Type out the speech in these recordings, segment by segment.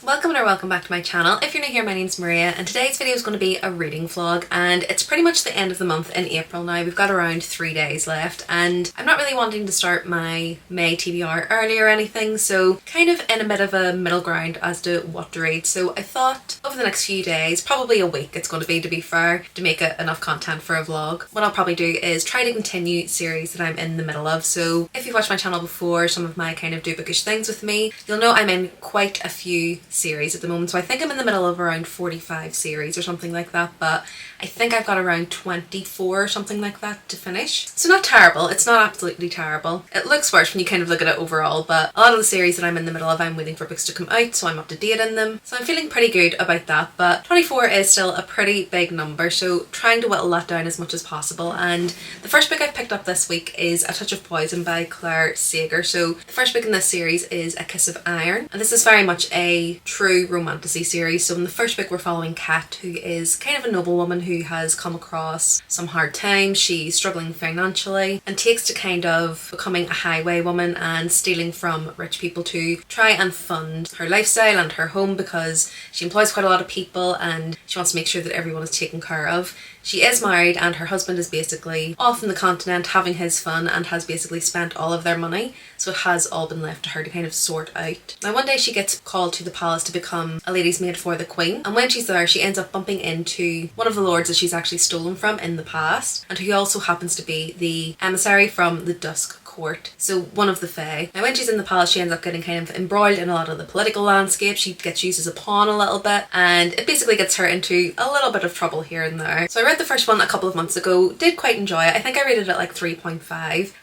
Welcome or welcome back to my channel. If you're new here, my name's Maria and today's video is going to be a reading vlog, and it's pretty much the end of the month in April now. We've got around 3 days left and I'm not really wanting to start my May TBR early or anything, so kind of in a bit of a middle ground as to what to read. So I thought over the next few days, probably a week it's going to be fair, to make it enough content for a vlog. What I'll probably do is try to continue series that I'm in the middle of. So if you've watched my channel before, some of my kind of do bookish things with me, you'll know I'm in quite a few series at the moment. So I think I'm in the middle of around 45 series or something like that, but I think I've got around 24 or something like that to finish. So not terrible, it's not absolutely terrible. It looks worse when you kind of look at it overall, but a lot of the series that I'm in the middle of, I'm waiting for books to come out, so I'm up to date in them. So I'm feeling pretty good about that, but 24 is still a pretty big number, so trying to whittle that down as much as possible. And the first book I've picked up this week is A Touch of Poison by Claire Sager. So the first book in this series is A Kiss of Iron, and this is very much a true romantasy series. So in the first book we're following Kat, who is kind of a noblewoman who has come across some hard times. She's struggling financially and takes to kind of becoming a highwaywoman and stealing from rich people to try and fund her lifestyle and her home, because she employs quite a lot of people and she wants to make sure that everyone is taken care of. She is married and her husband is basically off in the continent having his fun and has basically spent all of their money, so it has all been left to her to kind of sort out. Now one day she gets called to the palace to become a lady's maid for the queen, and when she's there she ends up bumping into one of the lords that she's actually stolen from in the past, and who also happens to be the emissary from the Dusk Court, so one of the Fae. Now when she's in the palace she ends up getting kind of embroiled in a lot of the political landscape. She gets used as a pawn a little bit and it basically gets her into a little bit of trouble here and there. So I read the first one a couple of months ago, did quite enjoy it. I think I rated it like 3.5.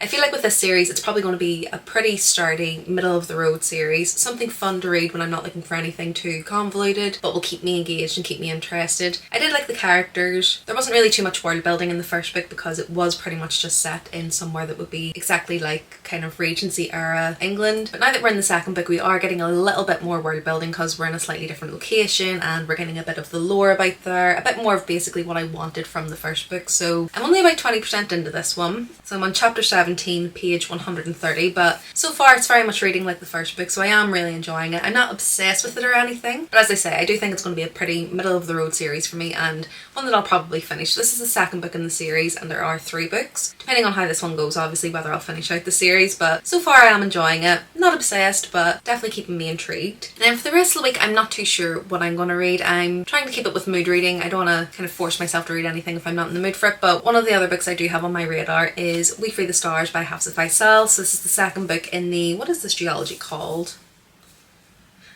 I feel like with this series it's probably going to be a pretty sturdy middle of the road series, something fun to read when I'm not looking for anything too convoluted but will keep me engaged and keep me interested. I did like the characters. There wasn't really too much world building in the first book because it was pretty much just set in somewhere that would be exactly like kind of Regency era England. But now that we're in the second book we are getting a little bit more world building because we're in a slightly different location and we're getting a bit of the lore about there, a bit more of basically what I wanted from the first book. So I'm only about 20% into this one. So I'm on chapter 17, page 130, but so far it's very much reading like the first book, so I am really enjoying it. I'm not obsessed with it or anything, but as I say, I do think it's going to be a pretty middle of the road series for me and one that I'll probably finish. This is the second book in the series and there are 3 books, depending on how this one goes obviously whether I'll finish out the series, but so far I am enjoying it. Not obsessed, but definitely keeping me intrigued. And then for the rest of the week I'm not too sure what I'm going to read. I'm trying to keep it with mood reading. I don't want to kind of force myself to read anything if I'm not in the mood for it, but one of the other books I do have on my radar is We Free the Stars by Hafsa Faisal. So this is the second book in the, what is this duology called?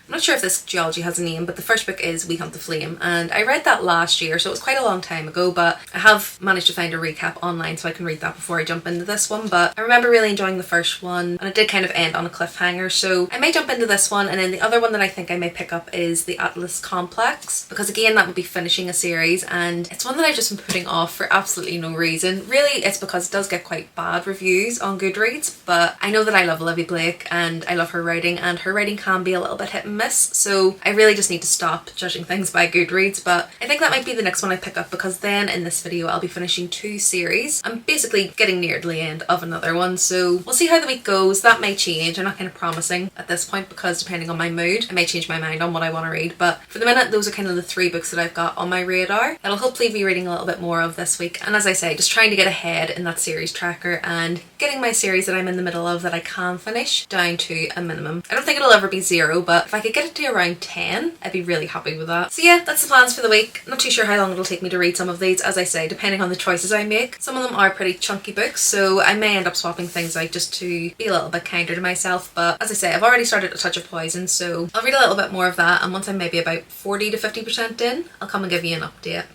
I'm not sure if this duology has a name, but the first book is We Hunt the Flame, and I read that last year, so it was quite a long time ago, but I have managed to find a recap online so I can read that before I jump into this one. But I remember really enjoying the first one and it did kind of end on a cliffhanger, so I may jump into this one. And then the other one that I think I may pick up is The Atlas Complex, because again that would be finishing a series and it's one that I've just been putting off for absolutely no reason. Really it's because it does get quite bad reviews on Goodreads, but I know that I love Olivia Blake and I love her writing, and her writing can be a little bit hit and miss, so I really just need to stop judging things by Goodreads. But I think that might be the next one I pick up, because then in this video I'll be finishing 2 series. I'm basically getting near the end of another one, so we'll see how the week goes. That may change. I'm not kind of promising at this point because depending on my mood I may change my mind on what I want to read, but for the minute those are kind of the 3 books that I've got on my radar that I'll hopefully be reading a little bit more of this week. And as I say, just trying to get ahead in that series tracker and getting my series that I'm in the middle of that I can finish down to a minimum. I don't think it'll ever be 0, but if I could get it to around 10 I'd be really happy with that. So yeah, that's the plans for the week. Not too sure how long it'll take me to read some of these, as I say, depending on the choices I make. Some of them are pretty chunky books, so I may end up swapping things out just to be a little bit kinder to myself. But as I say, I've already started A Touch of Poison, so I'll read a little bit more of that, and once I'm maybe about 40 to 50% in I'll come and give you an update.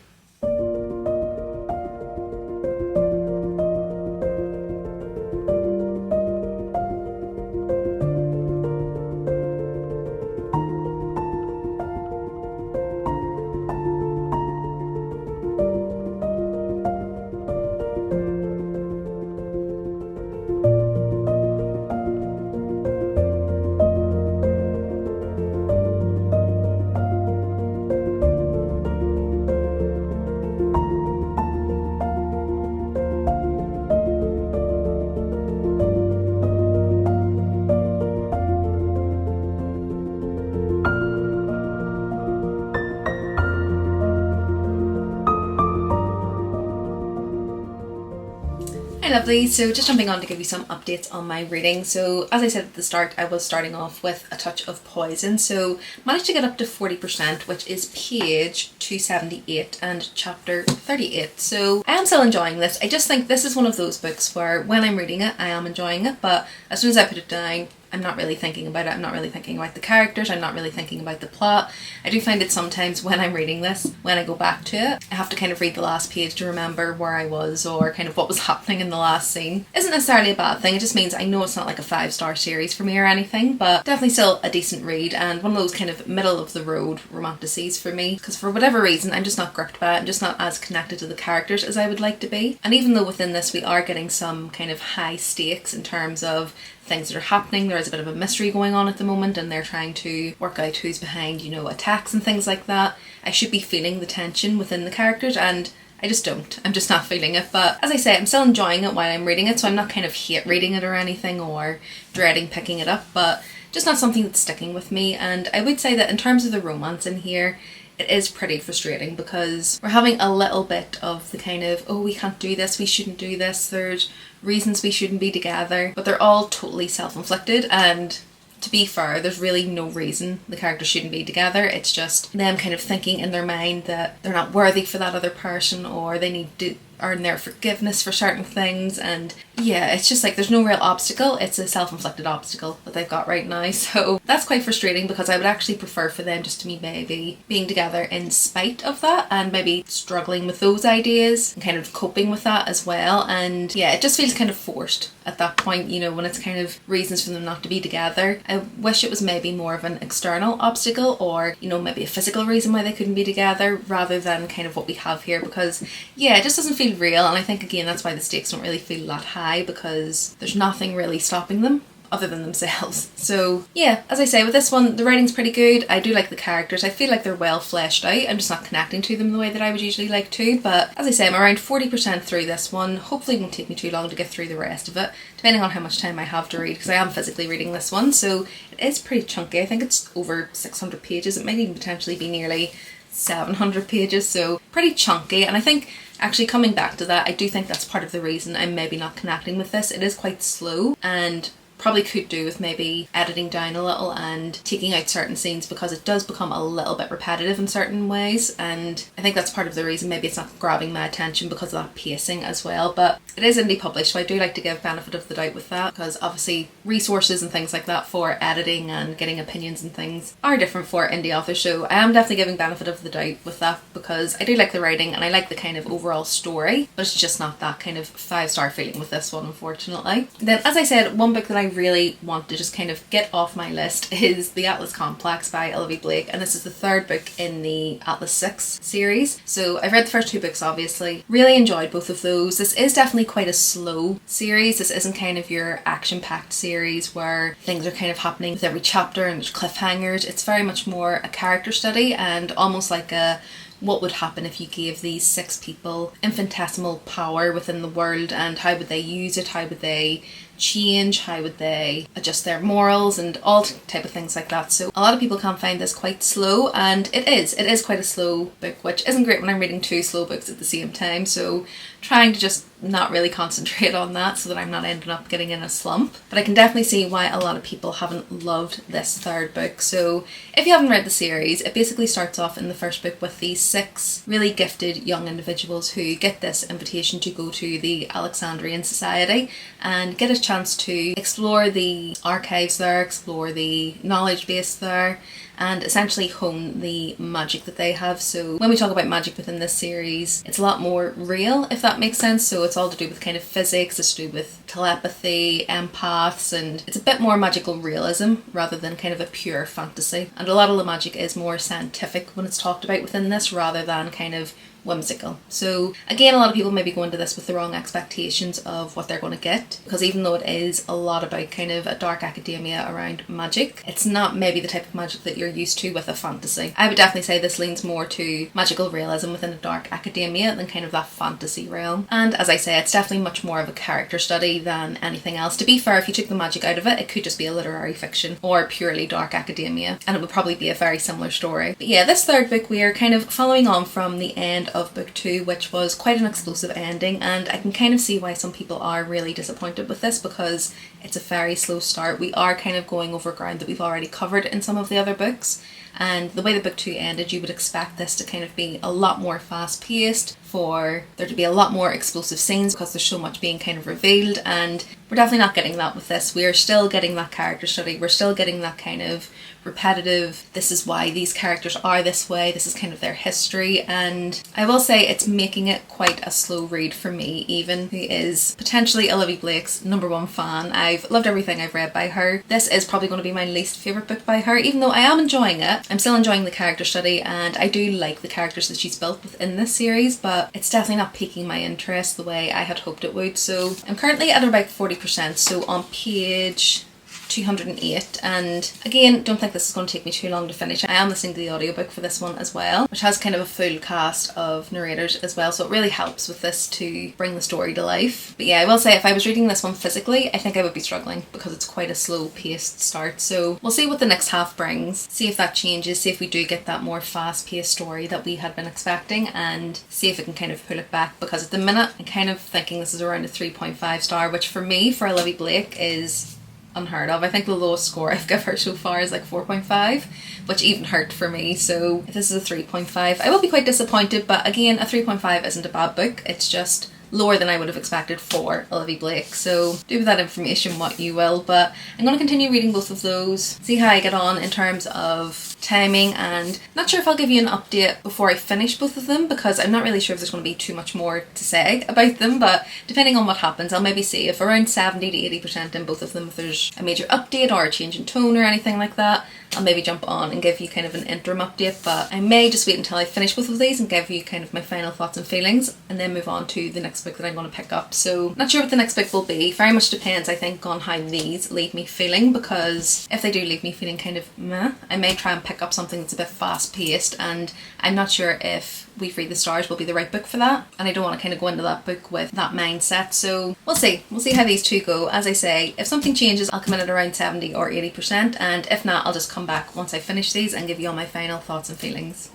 lovely, so just jumping on to give you some updates on my reading. So as I said at the start, I was starting off with A Touch of Poison, so managed to get up to 40%, which is page 278 and chapter 38. So I am still enjoying this. I just think this is one of those books where when I'm reading it, I am enjoying it, but as soon as I put it down, I'm not really thinking about it. I'm not really thinking about the characters. I'm not really thinking about the plot. I do find it sometimes when I'm reading this, when I go back to it, I have to kind of read the last page to remember where I was or kind of what was happening in the last scene. Isn't necessarily a bad thing. It just means I know it's not like a 5-star series for me or anything, but definitely still a decent read and one of those kind of middle of the road romanticies for me, because for whatever reason I'm just not gripped by it. I'm just not as connected to the characters as I would like to be. And even though within this we are getting some kind of high stakes in terms of things that are happening, there is a bit of a mystery going on at the moment and they're trying to work out who's behind, you know, attacks and things like that. I should be feeling the tension within the characters and I just don't. I'm just not feeling it. But as I say, I'm still enjoying it while I'm reading it, so I'm not kind of hate reading it or anything or dreading picking it up, but just not something that's sticking with me. And I would say that in terms of the romance in here, it is pretty frustrating because we're having a little bit of the kind of, oh, we can't do this, we shouldn't do this, there's reasons we shouldn't be together, but they're all totally self-inflicted. And to be fair, there's really no reason the characters shouldn't be together. It's just them kind of thinking in their mind that they're not worthy for that other person or they need to earn their forgiveness for certain things. And yeah, it's just like there's no real obstacle. It's a self-inflicted obstacle that they've got right now. So that's quite frustrating because I would actually prefer for them just to be maybe being together in spite of that and maybe struggling with those ideas and kind of coping with that as well. And yeah, it just feels kind of forced at that point, you know, when it's kind of reasons for them not to be together. I wish it was maybe more of an external obstacle or, you know, maybe a physical reason why they couldn't be together rather than kind of what we have here, because yeah, it just doesn't feel real. And I think again that's why the stakes don't really feel that high, because there's nothing really stopping them other than themselves. So yeah, as I say, with this one, the writing's pretty good. I do like the characters. I feel like they're well fleshed out. I'm just not connecting to them the way that I would usually like to. But as I say, I'm around 40% through this one. Hopefully it won't take me too long to get through the rest of it, depending on how much time I have to read, because I am physically reading this one. So it is pretty chunky. I think it's over 600 pages. It might even potentially be nearly 700 pages, so pretty chunky. And I think actually coming back to that, I do think that's part of the reason I'm maybe not connecting with this. It is quite slow and probably could do with maybe editing down a little and taking out certain scenes, because it does become a little bit repetitive in certain ways, and I think that's part of the reason maybe it's not grabbing my attention, because of that pacing as well. But it is indie published, so I do like to give benefit of the doubt with that, because obviously resources and things like that for editing and getting opinions and things are different for indie authors, so I am definitely giving benefit of the doubt with that, because I do like the writing and I like the kind of overall story, but it's just not that kind of 5-star feeling with this one, unfortunately. Then, as I said, one book that I really want to just kind of get off my list is The Atlas Complex by Olivia Blake, and this is the third book in the Atlas 6 series. So I've read the first 2 books, obviously. Really enjoyed both of those. This is definitely quite a slow series. This isn't kind of your action-packed series where things are kind of happening with every chapter and there's cliffhangers. It's very much more a character study and almost like a what would happen if you gave these 6 people infinitesimal power within the world, and how would they use it, how would they change, how would they adjust their morals and all type of things like that. So a lot of people can find this quite slow, and it is quite a slow book, which isn't great when I'm reading 2 slow books at the same time, so trying to just not really concentrate on that so that I'm not ending up getting in a slump. But I can definitely see why a lot of people haven't loved this third book. So if you haven't read the series, it basically starts off in the first book with these 6 really gifted young individuals who get this invitation to go to the Alexandrian Society and get a chance to explore the archives there, explore the knowledge base there, and essentially hone the magic that they have. So when we talk about magic within this series, it's a lot more real, if that makes sense. So it's all to do with kind of physics, it's to do with telepathy, empaths, and it's a bit more magical realism rather than kind of a pure fantasy. And a lot of the magic is more scientific when it's talked about within this rather than kind of whimsical. So again, a lot of people maybe go into this with the wrong expectations of what they're going to get, because even though it is a lot about kind of a dark academia around magic, it's not maybe the type of magic that you're used to with a fantasy. I would definitely say this leans more to magical realism within a dark academia than kind of that fantasy realm. And as I say, it's definitely much more of a character study than anything else. To be fair, if you took the magic out of it, it could just be a literary fiction or purely dark academia, and it would probably be a very similar story. But yeah, this third book we are kind of following on from the end of book 2, which was quite an explosive ending, and I can kind of see why some people are really disappointed with this because it's a very slow start. We are kind of going over ground that we've already covered in some of the other books, and the way that book 2 ended, you would expect this to kind of be a lot more fast paced, for there to be a lot more explosive scenes because there's so much being kind of revealed, and we're definitely not getting that with this. We're still getting that character study, we're still getting that kind of repetitive, this is why these characters are this way, this is kind of their history, and I will say it's making it quite a slow read for me, even who is potentially Olivia Blake's #1 fan. I've loved everything I've read by her. This is probably going to be my least favourite book by her, even though I am enjoying it. I'm still enjoying the character study and I do like the characters that she's built within this series, but it's definitely not piquing my interest the way I had hoped it would. So I'm currently at about 40%, so on page 208, and again, don't think this is going to take me too long to finish. I am listening to the audiobook for this one as well, which has kind of a full cast of narrators as well, so it really helps with this to bring the story to life. But yeah, I will say if I was reading this one physically, I think I would be struggling because it's quite a slow paced start. So we'll see what the next half brings, see if that changes, see if we do get that more fast paced story that we had been expecting, and see if it can kind of pull it back, because at the minute I'm kind of thinking this is around a 3.5 star, which for me, for Olivia Blake, is unheard of. I think the lowest score I've given her so far is like 4.5, which even hurt for me. So if this is a 3.5, I will be quite disappointed, but again, a 3.5 isn't a bad book, it's just lower than I would have expected for Olivia Blake. So do with that information what you will, but I'm going to continue reading both of those, see how I get on in terms of timing, and not sure if I'll give you an update before I finish both of them because I'm not really sure if there's going to be too much more to say about them, but depending on what happens, I'll maybe see if around 70 to 80% in both of them, if there's a major update or a change in tone or anything like that, I'll maybe jump on and give you kind of an interim update. But I may just wait until I finish both of these and give you kind of my final thoughts and feelings, and then move on to the next book that I'm going to pick up. So not sure what the next book will be. Very much depends, I think, on how these leave me feeling, because if they do leave me feeling kind of meh, I may try and pick up something that's a bit fast paced, and I'm not sure if We Free the Stars will be the right book for that, and I don't want to kind of go into that book with that mindset. So we'll see how these two go. As I say, if something changes, I'll come in at around 70 or 80%, and if not, I'll just come back once I finish these and give you all my final thoughts and feelings.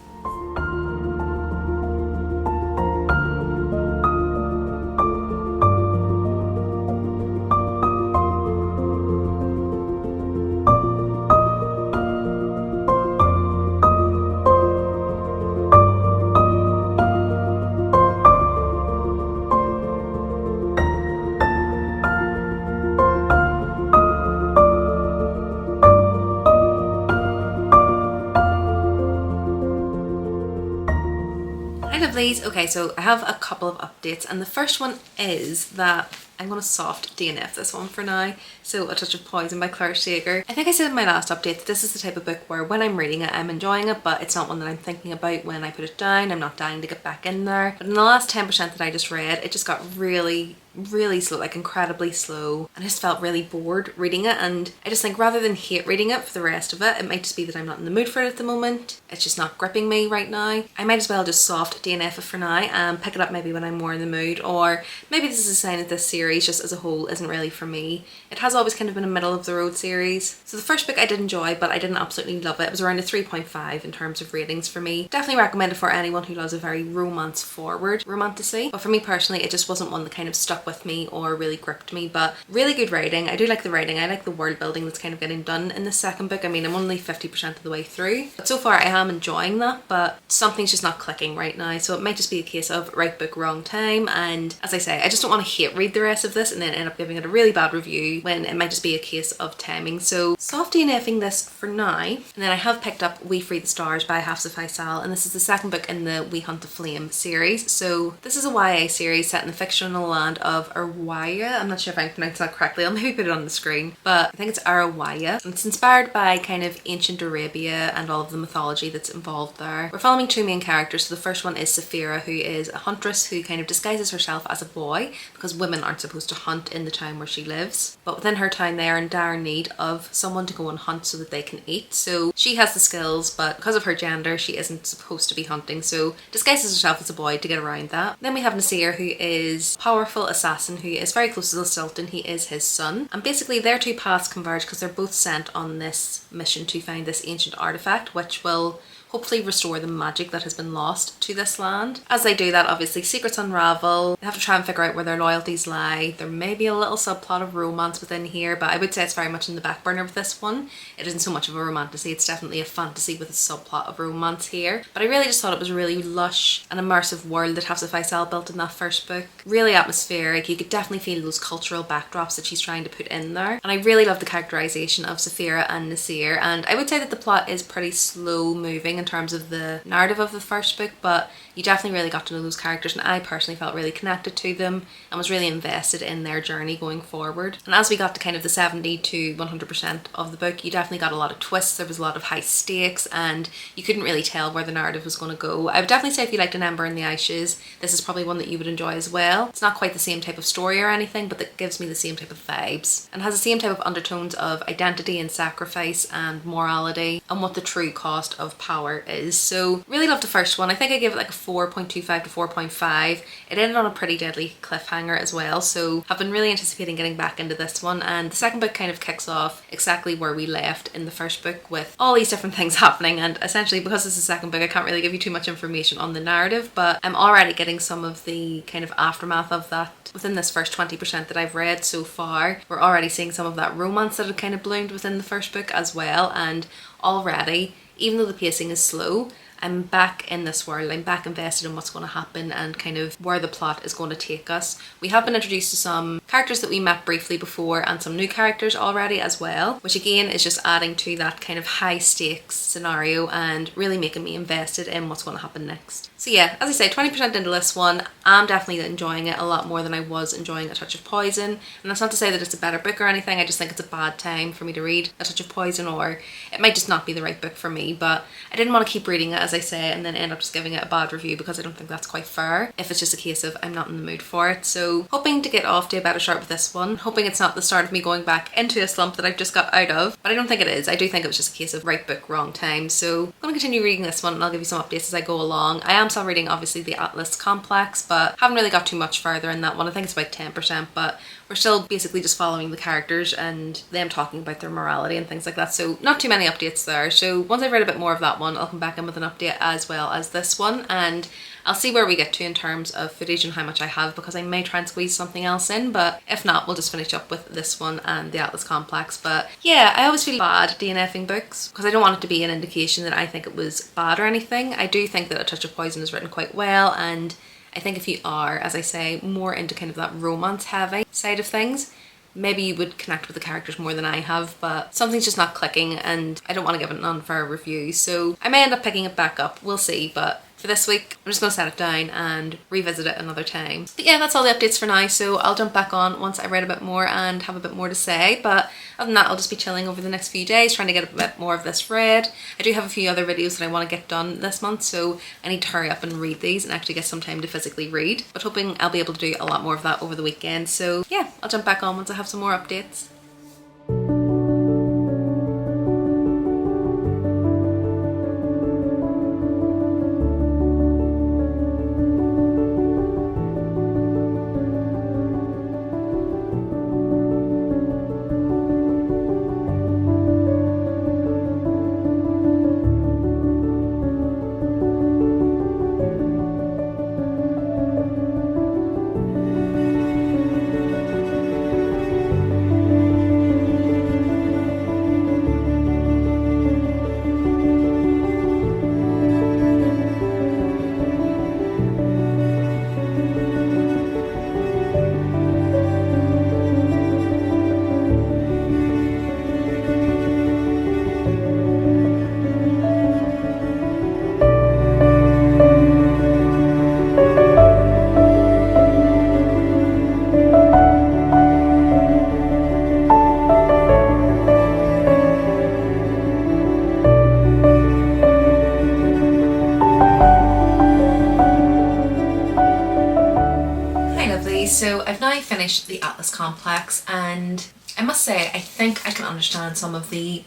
Okay, so I have a couple of updates, and the first one is that I'm going to soft DNF this one for now. So A Touch of Poison by Claire Sager. I think I said in my last update that this is the type of book where when I'm reading it, I'm enjoying it, but it's not one that I'm thinking about when I put it down. I'm not dying to get back in there. But in the last 10% that I just read, it just got really slow, like incredibly slow, and I just felt really bored reading it. And I just think rather than hate reading it for the rest of it, it might just be that I'm not in the mood for it at the moment. It's just not gripping me right now. I might as well just soft DNF it for now and pick it up maybe when I'm more in the mood, or maybe this is a sign that this series just as a whole isn't really for me. It has always kind of been a middle of the road series. So the first book I did enjoy, but I didn't absolutely love it. It was around a 3.5 in terms of ratings for me. Definitely recommend it for anyone who loves a very romance forward romantasy, but for me personally, it just wasn't one that kind of stuck with me or really gripped me. But really good writing. I do like the writing. I like the world building that's kind of getting done in the second book. I mean, I'm only 50% of the way through, but so far I am enjoying that, but something's just not clicking right now. So it might just be a case of right book, wrong time. And as I say, I just don't want to hate read the rest of this and then end up giving it a really bad review when it might just be a case of timing. So soft DNFing this for now. And then I have picked up We Free the Stars by Hafsa Faisal, and this is the second book in the We Hunt the Flame series. So this is a YA series set in the fictional land of Arwaya. I'm not sure if I'm pronouncing that correctly. I'll maybe put it on the screen, but I think it's Arawaya. It's inspired by kind of ancient Arabia and all of the mythology that's involved there. We're following two main characters. So the first one is Saphira, who is a huntress who kind of disguises herself as a boy because women aren't supposed to hunt in the town where she lives. But within her town, they are in dire need of someone to go and hunt so that they can eat. So she has the skills, but because of her gender, she isn't supposed to be hunting. So disguises herself as a boy to get around that. Then we have Nasir, who is a powerful assassin who is very close to the Sultan. He is his son. And basically their two paths converge because they're both sent on this mission to find this ancient artifact, which will hopefully restore the magic that has been lost to this land. As they do that, obviously secrets unravel. They have to try and figure out where their loyalties lie. There may be a little subplot of romance within here, but I would say it's very much in the back burner with this one. It isn't so much of a romantasy, it's definitely a fantasy with a subplot of romance here. But I really just thought it was a really lush and immersive world that House of Faisal built in that first book. Really atmospheric. You could definitely feel those cultural backdrops that she's trying to put in there. And I really love the characterization of Saphira and Nasir, and I would say that the plot is pretty slow moving in terms of the narrative of the first book, but you definitely really got to know those characters, and I personally felt really connected to them and was really invested in their journey going forward. And as we got to kind of the 70 to 100% of the book, you definitely got a lot of twists. There was a lot of high stakes and you couldn't really tell where the narrative was going to go. I would definitely say if you liked An Ember in the Ashes, this is probably one that you would enjoy as well. It's not quite the same type of story or anything, but it gives me the same type of vibes and has the same type of undertones of identity and sacrifice and morality and what the true cost of power is. So really loved the first one. I think I gave it like a 4.25 to 4.5. It ended on a pretty deadly cliffhanger as well, so I've been really anticipating getting back into this one. And the second book kind of kicks off exactly where we left in the first book with all these different things happening, and essentially because it's the second book I can't really give you too much information on the narrative, but I'm already getting some of the kind of aftermath of that within this first 20% that I've read so far. We're already seeing some of that romance that had kind of bloomed within the first book as well, and already, even though the pacing is slow, I'm back in this world. I'm back invested in what's going to happen and kind of where the plot is going to take us. We have been introduced to some characters that we met briefly before and some new characters already as well, which again is just adding to that kind of high stakes scenario and really making me invested in what's going to happen next. So yeah, as I say, 20% into this one, I'm definitely enjoying it a lot more than I was enjoying A Touch of Poison. And that's not to say that it's a better book or anything, I just think it's a bad time for me to read A Touch of Poison, or it might just not be the right book for me, but I didn't want to keep reading it, as I say, and then end up just giving it a bad review because I don't think that's quite fair if it's just a case of I'm not in the mood for it. So hoping to get off to a better start with this one, hoping it's not the start of me going back into a slump that I've just got out of, but I don't think it is. I do think it was just a case of right book, wrong time. So I'm going to continue reading this one and I'll give you some updates as I go along. I am still reading obviously the Atlas Complex, but haven't really got too much further in that one. I think it's about 10%, but we're still basically just following the characters and them talking about their morality and things like that, so not too many updates there. So once I've read a bit more of that one, I'll come back in with an update as well as this one, and I'll see where we get to in terms of footage and how much I have, because I may try and squeeze something else in, but if not, we'll just finish up with this one and the Atlas Complex. But yeah, I always feel bad DNFing books because I don't want it to be an indication that I think it was bad or anything. I do think that A Touch of Poison is written quite well, and I think if you are, as I say, more into kind of that romance heavy side of things, maybe you would connect with the characters more than I have, but something's just not clicking and I don't want to give it an unfair review, so I may end up picking it back up, we'll see. But for this week, I'm just going to set it down and revisit it another time. But yeah, that's all the updates for now, so I'll jump back on once I read a bit more and have a bit more to say. But other than that, I'll just be chilling over the next few days, trying to get a bit more of this read. I do have a few other videos that I want to get done this month, so I need to hurry up and read these and actually get some time to physically read. But hoping I'll be able to do a lot more of that over the weekend. So yeah, I'll jump back on once I have some more updates. So I've now finished the Atlas Complex, and I must say I think I can understand some of the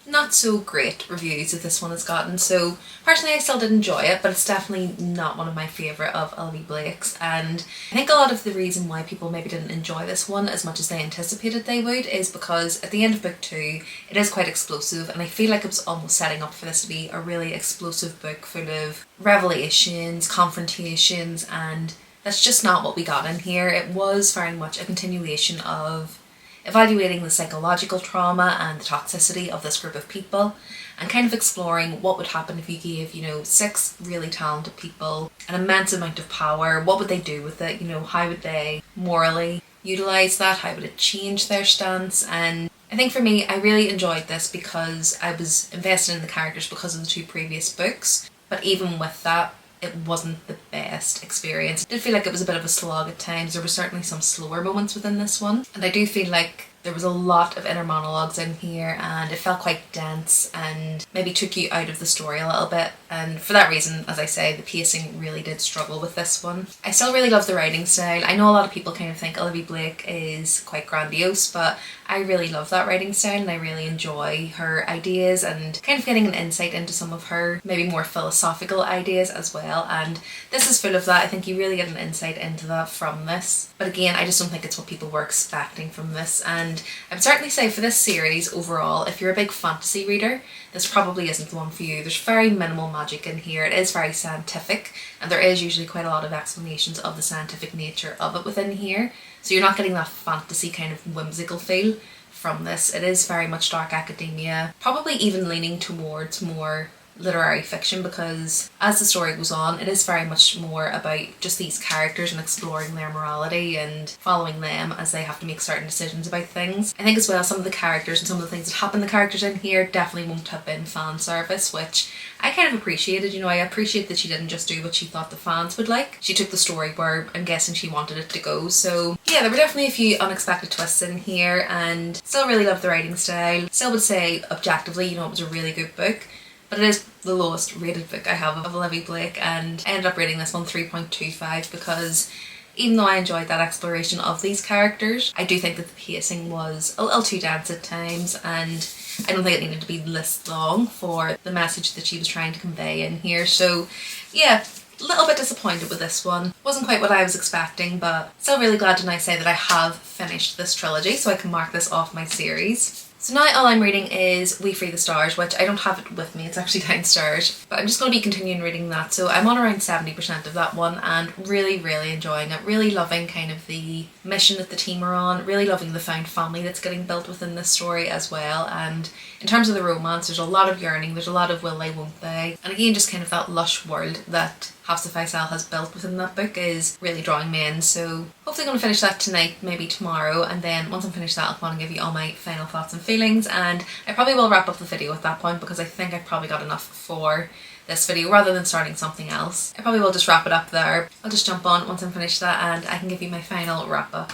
not so great reviews that this one has gotten. So personally I still did enjoy it, but it's definitely not one of my favourite of Olivia Blake's, and I think a lot of the reason why people maybe didn't enjoy this one as much as they anticipated they would is because at the end of book 2 it is quite explosive, and I feel like it was almost setting up for this to be a really explosive book full of revelations, confrontations, and that's just not what we got in here. It was very much a continuation of evaluating the psychological trauma and the toxicity of this group of people, and kind of exploring what would happen if you gave, you know, 6 really talented people an immense amount of power. What would they do with it? You know, how would they morally utilise that? How would it change their stance? And I think for me, I really enjoyed this because I was invested in the characters because of the 2 previous books, but even with that, it wasn't the best experience. I did feel like it was a bit of a slog at times. There were certainly some slower moments within this one, and I do feel like there was a lot of inner monologues in here, and it felt quite dense and maybe took you out of the story a little bit, and for that reason, as I say, the pacing really did struggle with this one. I still really love the writing style. I know a lot of people kind of think Olivia Blake is quite grandiose, but I really love that writing style, and I really enjoy her ideas and kind of getting an insight into some of her maybe more philosophical ideas as well, and this is full of that. I think you really get an insight into that from this, but again, I just don't think it's what people were expecting from this. And I would certainly say for this series overall, if you're a big fantasy reader, this probably isn't the one for you. There's very minimal magic in here. It is very scientific, and there is usually quite a lot of explanations of the scientific nature of it within here, so you're not getting that fantasy kind of whimsical feel from this. It is very much dark academia, probably even leaning towards more literary fiction, because as the story goes on, it is very much more about just these characters and exploring their morality and following them as they have to make certain decisions about things. I think as well some of the characters and some of the things that happen to the characters in here definitely won't have been fan service, which I kind of appreciated. You know, I appreciate that she didn't just do what she thought the fans would like. She took the story where I'm guessing she wanted it to go. So yeah, there were definitely a few unexpected twists in here, and still really love the writing style. Still would say objectively, you know, it was a really good book, but it is the lowest rated book I have of Olivia Blake, and I ended up rating this one 3.25 because even though I enjoyed that exploration of these characters, I do think that the pacing was a little too dense at times, and I don't think it needed to be this long for the message that she was trying to convey in here. So yeah, a little bit disappointed with this one. Wasn't quite what I was expecting, but still really glad to now say that I have finished this trilogy, so I can mark this off my series. So now all I'm reading is We Free the Stars, which I don't have it with me, it's actually downstairs, but I'm just going to be continuing reading that. So I'm on around 70% of that one, and really enjoying it, really loving kind of the mission that the team are on, really loving the found family that's getting built within this story as well. And in terms of the romance, there's a lot of yearning, there's a lot of will they won't they, and again just kind of that lush world that Hafsa Faisal has built within that book is really drawing me in. So hopefully I'm going to finish that tonight, maybe tomorrow, and then once I'm finished that I'll want to give you all my final thoughts and feelings, and I probably will wrap up the video at that point because I think I've probably got enough for this video rather than starting something else. I probably will just wrap it up there. I'll just jump on once I'm finished that and I can give you my final wrap up.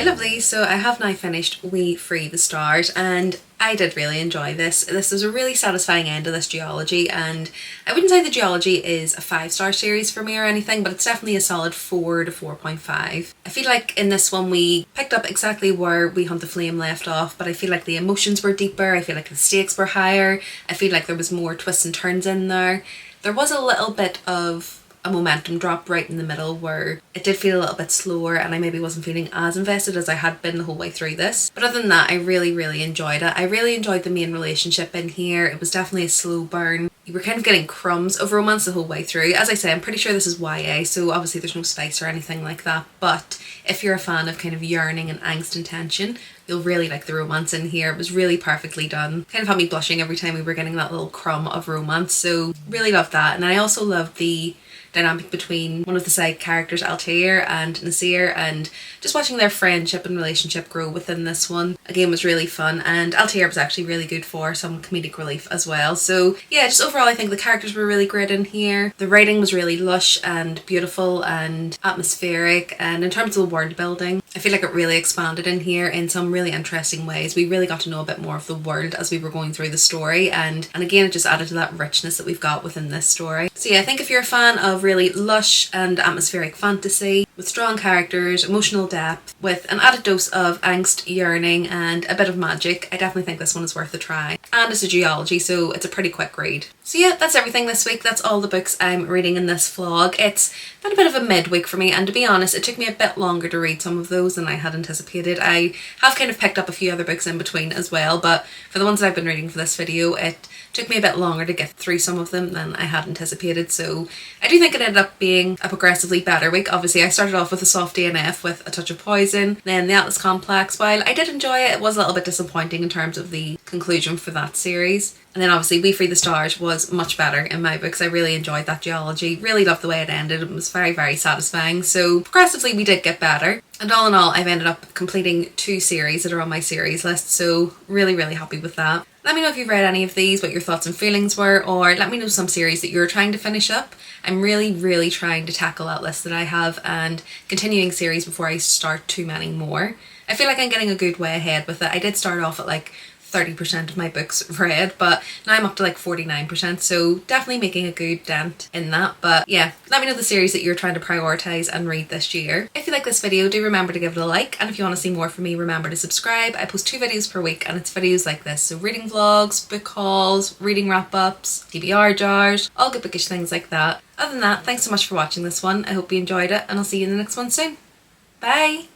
Lovely, so I have now finished We Free the Stars, and I did really enjoy this. This was a really satisfying end to this duology, and I wouldn't say the duology is a 5-star series for me or anything, but it's definitely a solid 4 to 4.5. I feel like in this one we picked up exactly where We Hunt the Flame left off, but I feel like the emotions were deeper, I feel like the stakes were higher, I feel like there was more twists and turns in there. There was a little bit of a momentum drop right in the middle where it did feel a little bit slower and I maybe wasn't feeling as invested as I had been the whole way through this. But other than that, I really enjoyed it. I really enjoyed the main relationship in here. It was definitely a slow burn. You were kind of getting crumbs of romance the whole way through. As I say, I'm pretty sure this is YA, so obviously there's no spice or anything like that, but if you're a fan of kind of yearning and angst and tension, You'll really like the romance in here. It was really perfectly done. Kind of had me blushing every time we were getting that little crumb of romance, so really loved that. And I also loved the dynamic between one of the side characters, Altair, and Nasir, and just watching their friendship and relationship grow within this one again was really fun. And Altair was actually really good for some comedic relief as well. So yeah, just overall I think the characters were really great in here. The writing was really lush and beautiful and atmospheric, and in terms of the world building I feel like it really expanded in here in some really interesting ways. We really got to know a bit more of the world as we were going through the story, and again it just added to that richness that we've got within this story. So yeah, I think if you're a fan of really lush and atmospheric fantasy with strong characters, emotional depth, with an added dose of angst, yearning and a bit of magic, I definitely think this one is worth a try. And it's a duology, so it's a pretty quick read. So yeah, that's everything this week. That's all the books I'm reading in this vlog. It's been a bit of a midweek for me, and to be honest it took me a bit longer to read some of those than I had anticipated. I have kind of picked up a few other books in between as well, but for the ones that I've been reading for this video it took me a bit longer to get through some of them than I had anticipated. So I do think it ended up being a progressively better week. Obviously I started off with a soft DNF with A Touch of Poison, then The Atlas Complex. While I did enjoy it, it was a little bit disappointing in terms of the conclusion for that series. And then obviously We Free the Stars was much better in my books. I really enjoyed that duology, really loved the way it ended. It was very, very satisfying. So progressively we did get better. And all in all I've ended up completing 2 series that are on my series list, so really, really happy with that. Let me know if you've read any of these, what your thoughts and feelings were, or let me know some series that you're trying to finish up. I'm really, really trying to tackle that list that I have and continuing series before I start too many more. I feel like I'm getting a good way ahead with it. I did start off at like 30% of my books read, but now I'm up to like 49%, so definitely making a good dent in that. But yeah, let me know the series that you're trying to prioritise and read this year. If you like this video, do remember to give it a like, and if you want to see more from me, remember to subscribe. I post 2 videos per week and it's videos like this, so reading vlogs, book hauls, reading wrap-ups, TBR jars, all good bookish things like that. Other than that, thanks so much for watching this one. I hope you enjoyed it, and I'll see you in the next one soon. Bye!